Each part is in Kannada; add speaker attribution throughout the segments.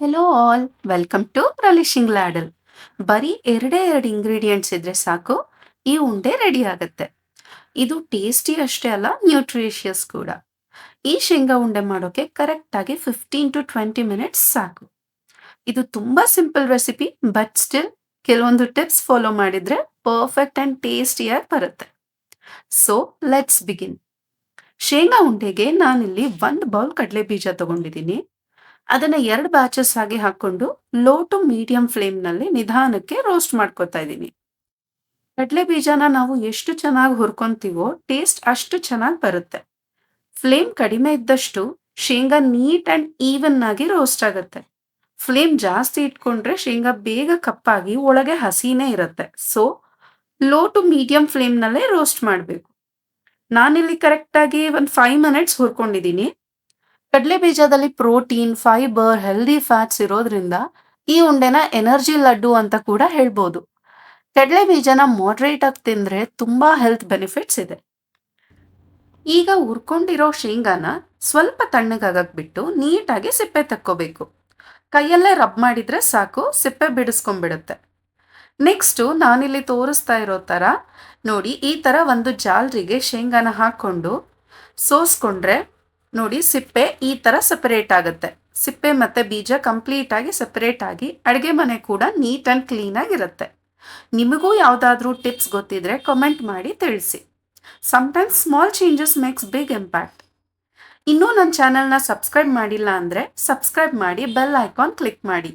Speaker 1: Hello all, welcome to relishing ladle. ಬರೀ ಎರಡೇ ಎರಡು ಇಂಗ್ರೀಡಿಯೆಂಟ್ಸ್ ಇದ್ರೆ ಸಾಕು, ಈ ಉಂಡೆ ರೆಡಿ ಆಗುತ್ತೆ. ಇದು ಟೇಸ್ಟಿ ಅಷ್ಟೇ ಅಲ್ಲ, ನ್ಯೂಟ್ರಿಷಿಯಸ್ ಕೂಡ. ಈ ಶೇಂಗಾ ಉಂಡೆ ಮಾಡೋಕೆ ಕರೆಕ್ಟಾಗಿ 15 to 20 ಮಿನಿಟ್ಸ್ ಸಾಕು. ಇದು ತುಂಬಾ ಸಿಂಪಲ್ ರೆಸಿಪಿ, ಬಟ್ ಸ್ಟಿಲ್ ಕೆಲವೊಂದು ಟಿಪ್ಸ್ ಫಾಲೋ ಮಾಡಿದ್ರೆ ಪರ್ಫೆಕ್ಟ್ ಅಂಡ್ ಟೇಸ್ಟಿಯಾಗಿ ಬರುತ್ತೆ. So let's begin. ಶೇಂಗಾ ಉಂಡೆಗೆ ನಾನಿಲ್ಲಿ 1 ಬೌಲ್ ಕಡಲೆ ಬೀಜ ತಗೊಂಡಿದ್ದೀನಿ. ಅದನ್ನ 2 ಬ್ಯಾಚಸ್ ಆಗಿ ಹಾಕೊಂಡು ಲೋ ಟು ಮೀಡಿಯಂ ಫ್ಲೇಮ್ನಲ್ಲಿ ನಿಧಾನಕ್ಕೆ ರೋಸ್ಟ್ ಮಾಡ್ಕೊತಾ ಇದ್ದೀನಿ. ಕಡಲೆ ಬೀಜನ ನಾವು ಎಷ್ಟು ಚೆನ್ನಾಗಿ ಹುರ್ಕೊಂತೀವೋ ಟೇಸ್ಟ್ ಅಷ್ಟು ಚೆನ್ನಾಗಿ ಬರುತ್ತೆ. ಫ್ಲೇಮ್ ಕಡಿಮೆ ಇದ್ದಷ್ಟು ಶೇಂಗಾ ನೀಟ್ ಅಂಡ್ ಈವನ್ ಆಗಿ ರೋಸ್ಟ್ ಆಗುತ್ತೆ. ಫ್ಲೇಮ್ ಜಾಸ್ತಿ ಇಟ್ಕೊಂಡ್ರೆ ಶೇಂಗಾ ಬೇಗ ಕಪ್ಪಾಗಿ ಒಳಗೆ ಹಸಿನೇ ಇರುತ್ತೆ. ಸೊ ಲೋ ಟು ಮೀಡಿಯಂ ಫ್ಲೇಮ್ನಲ್ಲೇ ರೋಸ್ಟ್ ಮಾಡಬೇಕು. ನಾನಿಲ್ಲಿ ಕರೆಕ್ಟಾಗಿ ಒಂದು 5 ಮಿನಿಟ್ಸ್ ಹುರ್ಕೊಂಡಿದ್ದೀನಿ. ಕಡಲೆ ಬೀಜದಲ್ಲಿ ಪ್ರೋಟೀನ್, ಫೈಬರ್, ಹೆಲ್ದಿ ಫ್ಯಾಟ್ಸ್ ಇರೋದ್ರಿಂದ ಈ ಉಂಡೆನ ಎನರ್ಜಿ ಲಡ್ಡು ಅಂತ ಕೂಡ ಹೇಳ್ಬೋದು. ಕಡಲೆ ಬೀಜನ ಮಾಡ್ರೇಟ್ ಆಗಿ ತಿಂದ್ರೆ ತುಂಬಾ ಹೆಲ್ತ್ ಬೆನಿಫಿಟ್ಸ್ ಇದೆ. ಈಗ ಹುರ್ಕೊಂಡಿರೋ ಶೇಂಗಾನ ಸ್ವಲ್ಪ ತಣ್ಣಗಾಗಕ್ ಬಿಟ್ಟು ನೀಟಾಗಿ ಸಿಪ್ಪೆ ತಕ್ಕೋಬೇಕು. ಕೈಯಲ್ಲೇ ರಬ್ ಮಾಡಿದ್ರೆ ಸಾಕು, ಸಿಪ್ಪೆ ಬಿಡಿಸ್ಕೊಂಡ್ಬಿಡುತ್ತೆ. ನೆಕ್ಸ್ಟು ನಾನಿಲ್ಲಿ ತೋರಿಸ್ತಾ ಇರೋ ಥರ ನೋಡಿ, ಈ ಥರ ಒಂದು ಜಾಲರಿಗೆ ಶೇಂಗಾನ ಹಾಕ್ಕೊಂಡು ಸೋಸ್ಕೊಂಡ್ರೆ ನೋಡಿ ಸಿಪ್ಪೆ ಈ ಥರ ಸೆಪರೇಟ್ ಆಗುತ್ತೆ. ಸಿಪ್ಪೆ ಮತ್ತು ಬೀಜ ಕಂಪ್ಲೀಟ್ ಆಗಿ ಸೆಪರೇಟ್ ಆಗಿ ಅಡುಗೆ ಮನೆ ಕೂಡ ನೀಟ್ ಆ್ಯಂಡ್ ಕ್ಲೀನಾಗಿರುತ್ತೆ. ನಿಮಗೂ ಯಾವುದಾದ್ರೂ ಟಿಪ್ಸ್ ಗೊತ್ತಿದ್ರೆ ಕಮೆಂಟ್ ಮಾಡಿ ತಿಳಿಸಿ. Sometimes small changes makes big impact. ಇನ್ನೂ ನನ್ನ ಚಾನಲ್ನ ಸಬ್ಸ್ಕ್ರೈಬ್ ಮಾಡಿಲ್ಲ ಅಂದರೆ ಸಬ್ಸ್ಕ್ರೈಬ್ ಮಾಡಿ, ಬೆಲ್ ಐಕಾನ್ ಕ್ಲಿಕ್ ಮಾಡಿ.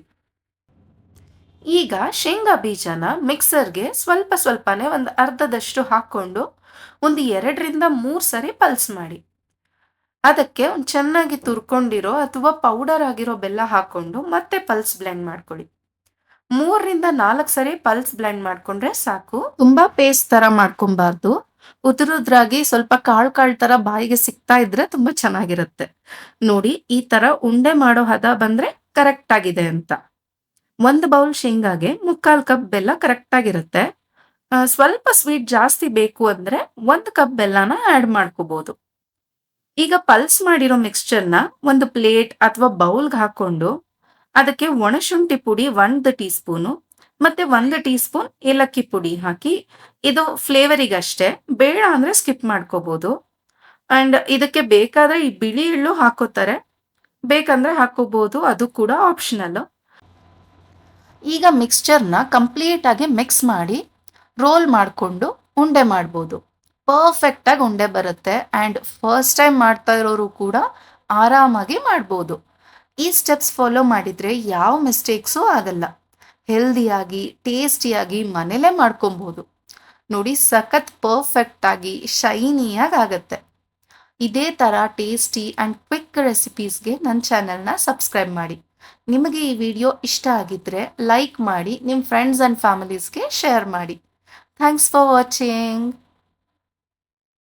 Speaker 1: ಈಗ ಶೇಂಗಾ ಬೀಜನ ಮಿಕ್ಸರ್ಗೆ ಸ್ವಲ್ಪ ಸ್ವಲ್ಪನೇ ಒಂದು ಅರ್ಧದಷ್ಟು ಹಾಕ್ಕೊಂಡು ಒಂದು 2 ರಿಂದ 3 ಸರಿ ಪಲ್ಸ್ ಮಾಡಿ. ಅದಕ್ಕೆ ಒಂದು ಚೆನ್ನಾಗಿ ತುರ್ಕೊಂಡಿರೋ ಅಥವಾ ಪೌಡರ್ ಆಗಿರೋ ಬೆಲ್ಲ ಹಾಕೊಂಡು ಮತ್ತೆ ಪಲ್ಸ್ ಬ್ಲೆಂಡ್ ಮಾಡ್ಕೊಳ್ಳಿ. 3 ರಿಂದ 4 ಸರಿ ಪಲ್ಸ್ ಬ್ಲೆಂಡ್ ಮಾಡ್ಕೊಂಡ್ರೆ ಸಾಕು. ತುಂಬಾ ಪೇಸ್ಟ್ ತರ ಮಾಡ್ಕೊಬಾರ್ದು. ಉದುರುದ್ರಾಗಿ ಸ್ವಲ್ಪ ಕಾಳು ಕಾಳು ತರ ಬಾಯಿಗೆ ಸಿಗ್ತಾ ಇದ್ರೆ ತುಂಬಾ ಚೆನ್ನಾಗಿರುತ್ತೆ. ನೋಡಿ, ಈ ತರ ಉಂಡೆ ಮಾಡೋ ಹದ ಬಂದ್ರೆ ಕರೆಕ್ಟ್ ಆಗಿದೆ ಅಂತ. 1 ಬೌಲ್ ಶೇಂಗಾಗೆ 3/4 ಕಪ್ ಬೆಲ್ಲ ಕರೆಕ್ಟ್ ಆಗಿರುತ್ತೆ. ಸ್ವಲ್ಪ ಸ್ವೀಟ್ ಜಾಸ್ತಿ ಬೇಕು ಅಂದ್ರೆ 1 ಕಪ್ ಬೆಲ್ಲನ ಆಡ್ ಮಾಡ್ಕೋಬಹುದು. ಈಗ ಪಲ್ಸ್ ಮಾಡಿರೋ ಮಿಕ್ಸ್ಚರ್ನ ಒಂದು ಪ್ಲೇಟ್ ಅಥವಾ ಬೌಲ್ಗೆ ಹಾಕೊಂಡು ಅದಕ್ಕೆ ಒಣಶುಂಠಿ ಪುಡಿ 1 ಟೀ ಸ್ಪೂನು ಮತ್ತೆ 1 ಟೀ ಸ್ಪೂನ್ ಏಲಕ್ಕಿ ಪುಡಿ ಹಾಕಿ, ಇದು ಫ್ಲೇವರಿಗಷ್ಟೇ, ಬೇಡ ಅಂದ್ರೆ ಸ್ಕಿಪ್ ಮಾಡ್ಕೋಬಹುದು. ಅಂಡ್ ಇದಕ್ಕೆ ಬೇಕಾದ್ರೆ ಈ ಬಿಳಿ ಎಳ್ಳು ಹಾಕೋತಾರೆ, ಬೇಕಂದ್ರೆ ಹಾಕೋಬಹುದು, ಅದು ಕೂಡ ಆಪ್ಷನಲ್. ಈಗ ಮಿಕ್ಸ್ಚರ್ನ ಕಂಪ್ಲೀಟ್ ಆಗಿ ಮಿಕ್ಸ್ ಮಾಡಿ ರೋಲ್ ಮಾಡಿಕೊಂಡು ಉಂಡೆ ಮಾಡ್ಬೋದು. ಪರ್ಫೆಕ್ಟ್ ಆಗಿ ಉಂಡೆ ಬರುತ್ತೆ ಆ್ಯಂಡ್ ಫಸ್ಟ್ ಟೈಮ್ ಮಾಡ್ತಾ ಇರೋರು ಕೂಡ ಆರಾಮಾಗಿ ಮಾಡ್ಬೋದು. ಈ ಸ್ಟೆಪ್ಸ್ ಫಾಲೋ ಮಾಡಿದರೆ ಯಾವ ಮಿಸ್ಟೇಕ್ಸೂ ಆಗಲ್ಲ. ಹೆಲ್ದಿಯಾಗಿ ಟೇಸ್ಟಿಯಾಗಿ ಮನೇಲೇ ಮಾಡ್ಕೊಬೋದು. ನೋಡಿ, ಸಖತ್ ಪರ್ಫೆಕ್ಟ್ ಆಗಿ ಶೈನಿಯಾಗಿ ಆಗುತ್ತೆ. ಇದೇ ಥರ ಟೇಸ್ಟಿ ಆ್ಯಂಡ್ ಕ್ವಿಕ್ ರೆಸಿಪೀಸ್ಗೆ ನನ್ನ ಚಾನೆಲ್ನ ಸಬ್ಸ್ಕ್ರೈಬ್ ಮಾಡಿ. ನಿಮಗೆ ಈ ವಿಡಿಯೋ ಇಷ್ಟ ಆಗಿದ್ದರೆ ಲೈಕ್ ಮಾಡಿ, ನಿಮ್ಮ ಫ್ರೆಂಡ್ಸ್ ಆ್ಯಂಡ್ ಫ್ಯಾಮಿಲೀಸ್ಗೆ ಶೇರ್ ಮಾಡಿ. Thanks for watching.